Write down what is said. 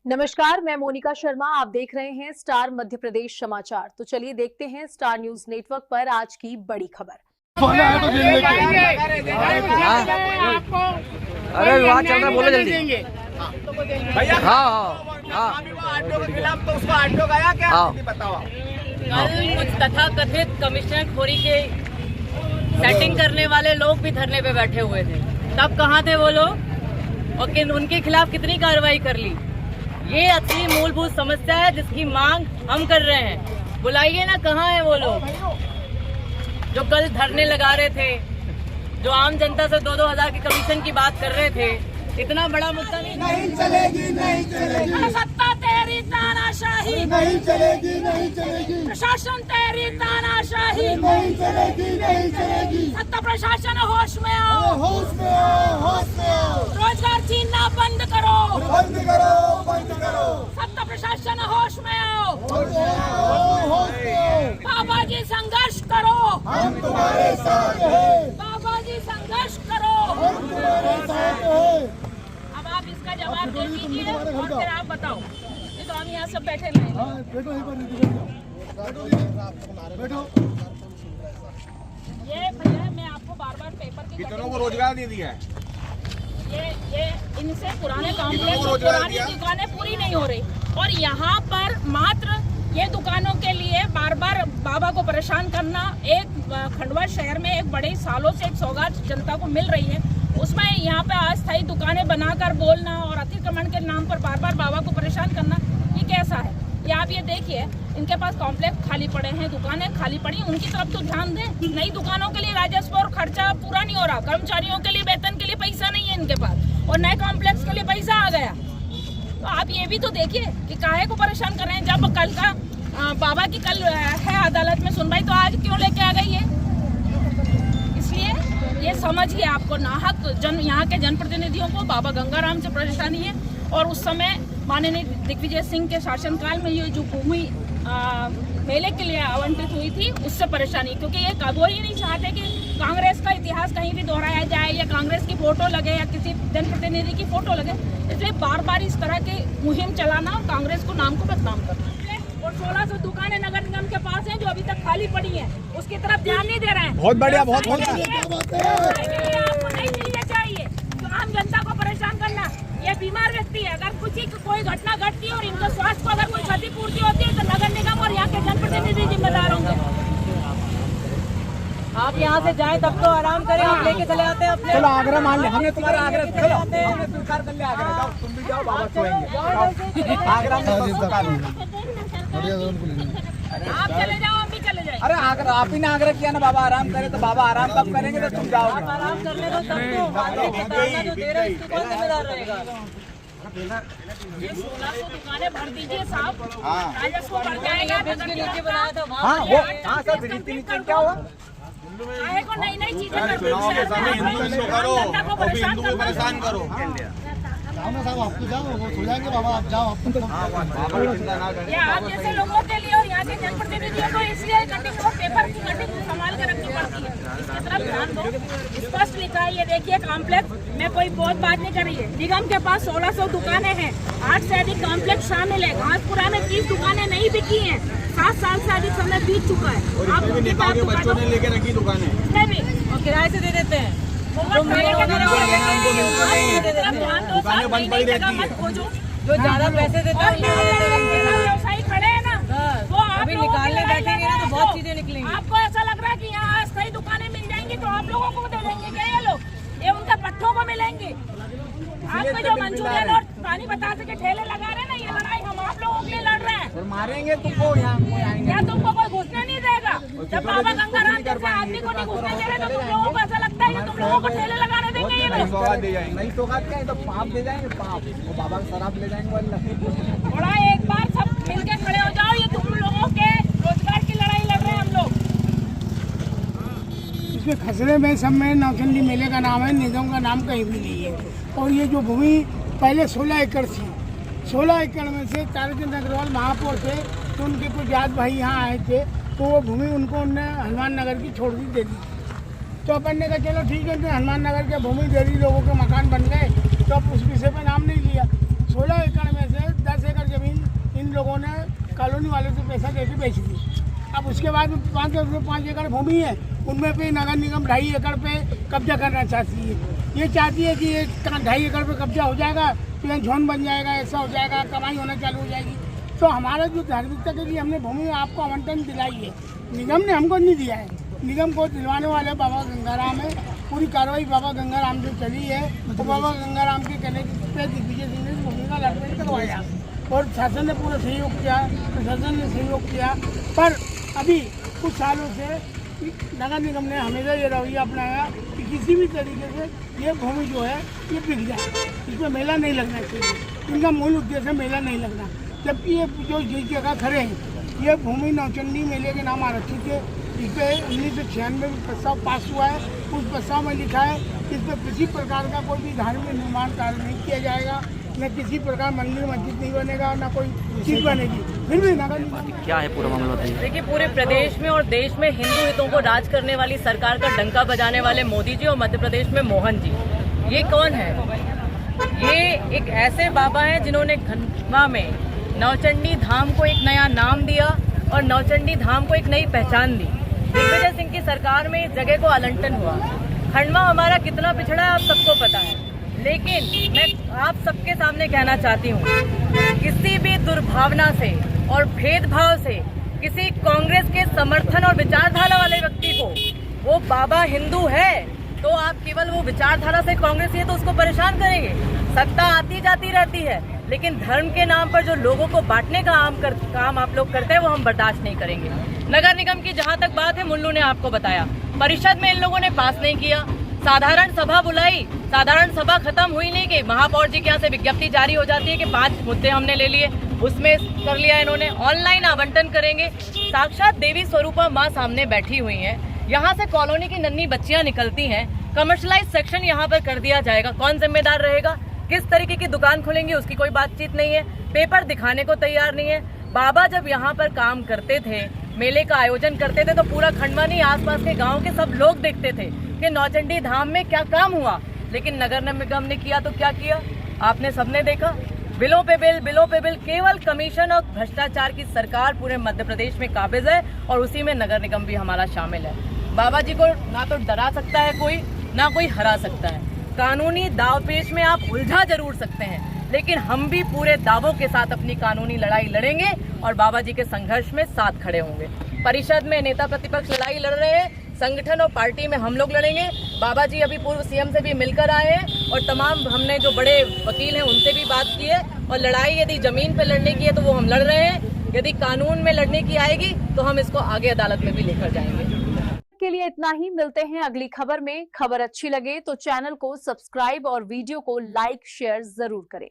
नमस्कार, मैं मोनिका शर्मा। आप देख रहे हैं स्टार मध्य प्रदेश समाचार। तो चलिए देखते हैं स्टार न्यूज नेटवर्क पर आज की बड़ी खबर। अरे विवाद चल रहा है, बोलो जल्दी। भैया हाँ ऑटो के खिलाफ तो उसका ऑटो गया क्या बताओ। कल कुछ तथाकथित कमिश्नर खोरी के सेटिंग करने वाले लोग भी धरने पे बैठे हुए थे। तब कहाँ थे वो लोग और उनके खिलाफ कितनी कार्रवाई कर ली? ये असली मूलभूत समस्या है जिसकी मांग हम कर रहे हैं। बुलाइए ना, कहाँ है वो लोग जो कल धरने लगा रहे थे, जो आम जनता से 2-2 हजार की कमीशन की बात कर रहे थे। इतना बड़ा मुद्दा नहीं चलेगी, नहीं चलेगी। सत्ता तेरी तानाशाही नहीं चलेगी, नहीं चलेगी। प्रशासन तेरी तानाशाही नहीं चलेगी, नहीं चलेगी। सत्ता प्रशासन होश में आओ, होश में आओ, होश में आओ। रोजगार छीनना बंद करो, बंद करो, बंद करो। सत्ता प्रशासन होश में आओ, होश में आओ, होश में आओ। बाबा जी संघर्ष करो, हम तुम्हारे साथ हैं। बाबा जी संघर्ष करो। हम तुम्हारे साथ हैं। अब आप इसका जवाब दे दीजिए और फिर आप बताओ। ये तो हम यहाँ सब बैठे नहीं। बैठो। ये भैया मैं आपको बार-बार पेपर की कितनों को रोजगार दे दिया है? ये इनसे पुराने कॉम्प्लेक्स और पुरानी दुकानें पूरी नहीं हो रही और यहाँ पर मात्र ये दुकानों के लिए बार बार बाबा को परेशान करना। एक खंडवा शहर में एक बड़े सालों से एक सौगात जनता को मिल रही है, उसमें यहाँ पे अस्थायी दुकानें बनाकर बोलना और अतिक्रमण के नाम पर बार बार बाबा को परेशान करना, ये कैसा है? ये आप ये देखिए, इनके पास कॉम्प्लेक्स खाली पड़े हैं, दुकानें खाली पड़ी, उनकी तरफ तो ध्यान दें। नई दुकानों के लिए राजस्व और खर्चा पूरा नहीं हो रहा, कर्मचारियों के लिए वेतन के लिए पैसा नहीं है इनके पास और नए कॉम्प्लेक्स के लिए पैसा आ गया। तो आप ये भी तो देखिए कि काहे को परेशान कर रहे हैं। जब कल का बाबा की कल है अदालत में सुनवाई, तो आज क्यों लेके आ गई है? इसलिए ये समझिए, आपको नाहक यहाँ के जनप्रतिनिधियों को बाबा गंगाराम से परेशानी है और उस समय माननीय दिग्विजय सिंह के शासनकाल में ये जो भूमि मेले के लिए आवंटित हुई थी उससे परेशानी, क्योंकि ये वो ही नहीं चाहते कि कांग्रेस का इतिहास कहीं भी दोहराया जाए या कांग्रेस की फोटो लगे या किसी जनप्रतिनिधि की फोटो लगे। इसलिए बार बार इस तरह की मुहिम चलाना और कांग्रेस को नाम को बदनाम करना। और 1600 दुकानें नगर निगम के पास हैं जो अभी तक खाली पड़ी हैं, उसकी तरफ ध्यान नहीं दे रहे हैं। बहुत बढ़िया, बहुत आपको नहीं मिलना चाहिए तो आम जनता को परेशान करना। ये बीमार व्यक्ति है, अगर कोई घटना घटती है और इनका स्वास्थ्य को अगर कोई क्षतिपूर्ति होती है तो नगर निगम और यहाँ के जनप्रतिनिधि जिम्मेदार होंगे। आप यहाँ से जाएं तब तो आराम करें, आप लेके चले आते हैं अपने। चलो आगरा मान ले, हमने तुम्हारा आगरा चलो, हमने स्वीकार कर लिया आगरा। जाओ तुम भी जाओ, बाबा सोएंगे आगरा में। आप चले जाओ, हम भी चले जाए। अरे आगरा आप ही ने आग्रह किया ना बाबा आराम करे, तो बाबा आराम कब करेंगे तो तुम जाओगे। आराम करने दो तब तो आगे के ताना जो दे रहे हैं उसको कौन जिम्मेदार रहेगा? ये 1600 दुकानें भर दीजिए साहब, राजस्व बढ़ जाएगा। बिजली नीचे बनाया था हाँ वो हाँ सर, ब्रिज नीचे क्या हुआ? काहे को नई नई चीजें चुनाव के समय हिंदू करो और फिर हिंदू को परेशान करो। साहब आप तो जाओ, वो सो जाएंगे बाबा, आप जाओ। ये आप जैसे लोगों के लिए और यहाँ के जनप्रतिनिधियों को इसलिए कटिंग को पेपर की कटिंग संभाल के रखनी पड़ती है। इसकी तरफ ध्यान दो। स्पष्ट लिखा है, ये देखिए कॉम्प्लेक्स में कोई बहुत बात नहीं कर रही है। निगम के पास 1600 दुकानें हैं, 8 से अधिक कॉम्प्लेक्स शामिल है। घासपुरा में 30 दुकानें नहीं बिकी हैं, 7 साल से अधिक समय बीत चुका है। आप नेताओं के बच्चों ने लेके रखी दुकानें उसमें भी और किराए से दे देते हैं। दुकानें बंद पड़ी रहती है। जो ज्यादा पैसे देते हैं व्यवसायी खड़े हैं ना, वो अभी निकालने बैठेंगे ना तो बहुत चीजें निकलेंगी। आपको ऐसा लग रहा है कि यहाँ अस्थायी दुकानें मिल जाएंगी तो आप लोगों को दे देंगे क्या? ये लोग ये उनके पट्टों को मिलेंगे। आपको जो मंचूरियन और पानी बतासे के ठेले लगा रहे हैं ना, ये लड़ाई हम आप लोगों के लिए लड़ रहे हैं। और मारेंगे तुमको यहाँ, क्या तुमको कोई घुसने नहीं देगा? जब बाबा गंगाराम जैसे आदमी को नहीं घुसने दे रहे तो तुम लोगों को ऐसा लगता है कि तुम लोगों को ठेले लगाने देंगे ये लोग? सौगात दे जाएंगे, नहीं सौगात क्या है तो पाप दे जाएंगे, पाप वो बाबा का शराब ले जाएंगे। थोड़ा एक बार सब मिलके खड़े हो जाओ, ये तुम लोगों के रोजगार की लड़ाई लड़ रहे हैं हम लोग। इसमें खसरे में सब में नौचंदी मेले का नाम है, निगम का नाम कहीं भी नहीं है। और ये जो भूमि पहले 16 एकड़ थी, 16 एकड़ में से ताराचंद अग्रवाल महापौर थे तो उनके कुछ जात भाई यहाँ आए थे, तो वो भूमि उनको उनने हनुमान नगर की छोड़ दी, दे दी। तो अपन ने कहा चलो ठीक है, तो हनुमान नगर के भूमि दे दी, लोगों के मकान बन गए, तो अब उस विषय पे नाम नहीं लिया। 16 एकड़ में से 10 कॉलोनी वाले से पैसा देके बेच दी। अब उसके बाद 5 एकड़ भूमि है, उनमें पे नगर निगम 2.5 एकड़ पे कब्जा करना चाहती है। ये चाहती है कि ये 2.5 एकड़ पे कब्जा हो जाएगा तो यहाँ झोन बन जाएगा, ऐसा हो जाएगा, कमाई होना चालू हो जाएगी। तो हमारा जो धार्मिकता के लिए हमने भूमि आपको आवंटन दिलाई है, निगम ने हमको नहीं दिया है। निगम को दिलवाने वाले बाबा गंगाराम है। पूरी कार्रवाई बाबा गंगाराम से चली है, तो बाबा गंगाराम के कहने पे दिग्विजय सिंह ने भूमि का अलॉटमेंट करवाया और शासन ने पूरा सहयोग किया, प्रशासन ने सहयोग किया। पर अभी कुछ सालों से नगर निगम ने हमेशा ये रवैया अपनाया कि किसी भी तरीके से ये भूमि जो है ये बिक जाए, इसमें मेला नहीं लगना चाहिए। इनका मूल उद्देश्य मेला नहीं लगना। जबकि ये जो जिस जगह खड़े हैं ये भूमि नौचंडी मेले के नाम आरक्षित है। इस पर 1996 में प्रस्ताव पास हुआ है। उस प्रस्ताव में लिखा है कि इस पर किसी प्रकार का कोई भी धार्मिक निर्माण कार्य नहीं किया जाएगा, न किसी प्रकार मंदिर मस्जिद नहीं बनेगा, न कोई चीज बनेगी। फिर भी नगर निगम क्या है पूरा मामला बताइए। देखिए, पूरे प्रदेश में और देश में हिंदू हितों को राज करने वाली सरकार का डंका बजाने वाले मोदी जी और मध्य प्रदेश में मोहन जी, ये कौन है? ये एक ऐसे बाबा हैं जिन्होंने खंडवा में नौचंडी धाम को एक नया नाम दिया और नौचंडी धाम को एक नई पहचान दी। दिग्विजय सिंह की सरकार में इस जगह को आवंटन हुआ। खंडवा हमारा कितना पिछड़ा है आप सबको पता है, लेकिन मैं आप सबके सामने कहना चाहती हूँ, किसी भी दुर्भावना से और भेदभाव से किसी कांग्रेस के समर्थन और विचारधारा वाले व्यक्ति को वो बाबा हिंदू है तो आप केवल वो विचारधारा से कांग्रेस है तो उसको परेशान करेंगे। सत्ता आती जाती रहती है, लेकिन धर्म के नाम पर जो लोगों को बांटने का काम आप लोग करते हैं वो हम बर्दाश्त नहीं करेंगे। नगर निगम की जहां तक बात है, मुल्लू ने आपको बताया, परिषद में इन लोगों ने पास नहीं किया। साधारण सभा बुलाई, साधारण सभा खत्म हुई नहीं कि महापौर जी के यहाँ से विज्ञप्ति जारी हो जाती है कि 5 मुद्दे हमने ले लिए, उसमें कर लिया इन्होंने। ऑनलाइन आवंटन करेंगे। साक्षात देवी स्वरूपा माँ सामने बैठी हुई है। यहाँ से कॉलोनी की नन्ही बच्चियां निकलती हैं। कमर्शलाइज सेक्शन यहाँ पर कर दिया जाएगा। कौन जिम्मेदार रहेगा? किस तरीके की दुकान खुलेंगी उसकी कोई बातचीत नहीं है। पेपर दिखाने को तैयार नहीं है। बाबा जब यहाँ पर काम करते थे, मेले का आयोजन करते थे, तो पूरा खंडवा नहीं आसपास के गांव के सब लोग देखते थे कि नौचंडी धाम में क्या काम हुआ। लेकिन नगर निगम ने किया तो क्या किया? आपने सबने देखा, बिलों पे बिल। केवल कमीशन और भ्रष्टाचार की सरकार पूरे मध्य प्रदेश में काबिज है और उसी में नगर निगम भी हमारा शामिल है। बाबा जी को ना तो डरा सकता है कोई, ना कोई हरा सकता है। कानूनी दावपेच में आप उलझा जरूर सकते हैं, लेकिन हम भी पूरे दावों के साथ अपनी कानूनी लड़ाई लड़ेंगे और बाबा जी के संघर्ष में साथ खड़े होंगे। परिषद में नेता प्रतिपक्ष लड़ाई लड़ रहे हैं, संगठन और पार्टी में हम लोग लड़ेंगे। बाबा जी अभी पूर्व सीएम से भी मिलकर आए हैं और तमाम हमने जो बड़े वकील हैं उनसे भी बात की है। और लड़ाई यदि जमीन पे लड़ने की है तो वो हम लड़ रहे हैं, यदि कानून में लड़ने की आएगी तो हम इसको आगे अदालत में भी लेकर जाएंगे। के लिए इतना ही। मिलते हैं अगली खबर में। खबर अच्छी लगे तो चैनल को सब्सक्राइब और वीडियो को लाइक शेयर जरूर करें।